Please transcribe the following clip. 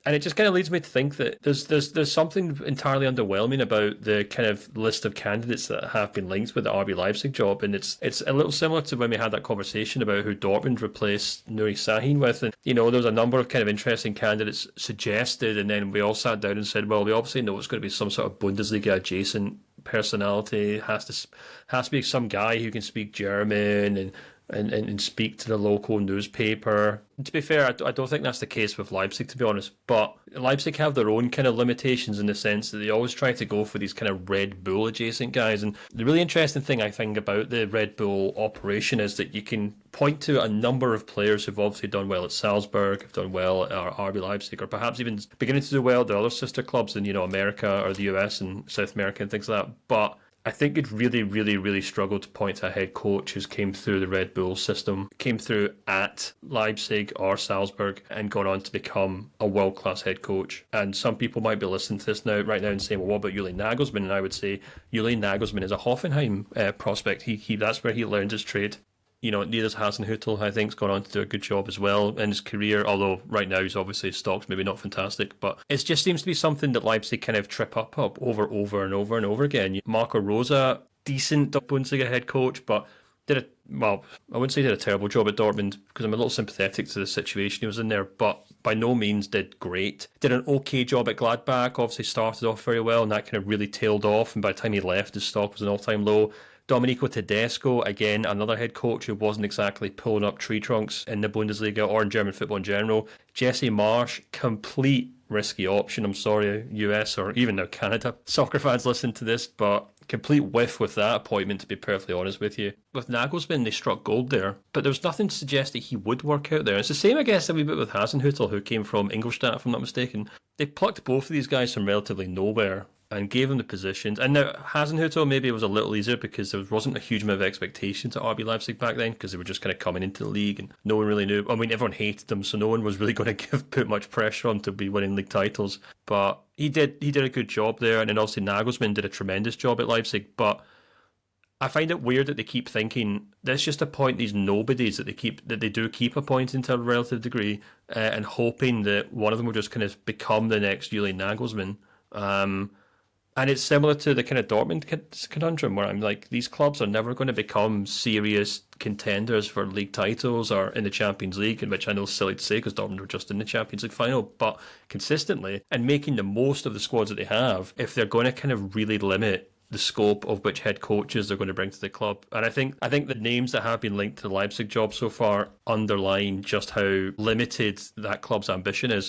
And it just kind of leads me to think that there's something entirely underwhelming about the kind of list of candidates that have been linked with the RB Leipzig job, and it's a little similar to when we had that conversation about who Dortmund replaced Nuri Sahin with, and there was a number of kind of interesting candidates suggested, and then we all sat down and said, well, we obviously know it's going to be some sort of Bundesliga adjacent personality. Has to be some guy who can speak German and speak to the local newspaper. To be fair, I don't think that's the case with Leipzig, to be honest. But Leipzig have their own kind of limitations in the sense that they always try to go for these kind of Red Bull adjacent guys. And the really interesting thing I think about the Red Bull operation is that you can point to a number of players who've obviously done well at Salzburg, have done well at RB Leipzig, or perhaps even beginning to do well at the other sister clubs in America or the US and South America and things like that. But I think you'd really, really, really struggle to point to a head coach who's came through the Red Bull system, came through at Leipzig or Salzburg, and gone on to become a world-class head coach. And some people might be listening to this right now and saying, well, what about Julian Nagelsmann? And I would say Julian Nagelsmann is a Hoffenheim prospect. He that's where he learned his trade. Neither's Hasenhüttl, I think, has gone on to do a good job as well in his career, although right now he's obviously, his stock's maybe not fantastic, but it just seems to be something that Leipzig kind of trip up over and over again. Marco Rosa, decent Bundesliga head coach, but I wouldn't say did a terrible job at Dortmund, because I'm a little sympathetic to the situation he was in there, but by no means did great. Did an okay job at Gladbach, obviously started off very well, and that kind of really tailed off, and by the time he left, his stock was an all-time low. Domenico Tedesco, again, another head coach who wasn't exactly pulling up tree trunks in the Bundesliga or in German football in general. Jesse Marsch, complete risky option. I'm sorry, US or even now Canada soccer fans listen to this, but complete whiff with that appointment, to be perfectly honest with you. With Nagelsmann, they struck gold there, but there was nothing to suggest that he would work out there. It's the same, I guess, a wee bit with Hasenhüttl, who came from Ingolstadt, if I'm not mistaken. They plucked both of these guys from relatively nowhere and gave them the positions. And now Hasenhüttl, maybe it was a little easier because there wasn't a huge amount of expectation to RB Leipzig back then, because they were just kind of coming into the league and no one really knew. I mean, everyone hated them, so no one was really going to put much pressure on to be winning league titles. But he did a good job there, and then obviously Nagelsmann did a tremendous job at Leipzig. But I find it weird that they keep thinking let's just appoint these nobodies that they do keep appointing to a relative degree, and hoping that one of them will just kind of become the next Julian Nagelsmann. And it's similar to the kind of Dortmund conundrum, where I'm like, these clubs are never going to become serious contenders for league titles or in the Champions League, in which I know is silly to say because Dortmund were just in the Champions League final, but consistently and making the most of the squads that they have, if they're going to kind of really limit the scope of which head coaches they're going to bring to the club. And I think the names that have been linked to the Leipzig job so far underline just how limited that club's ambition is.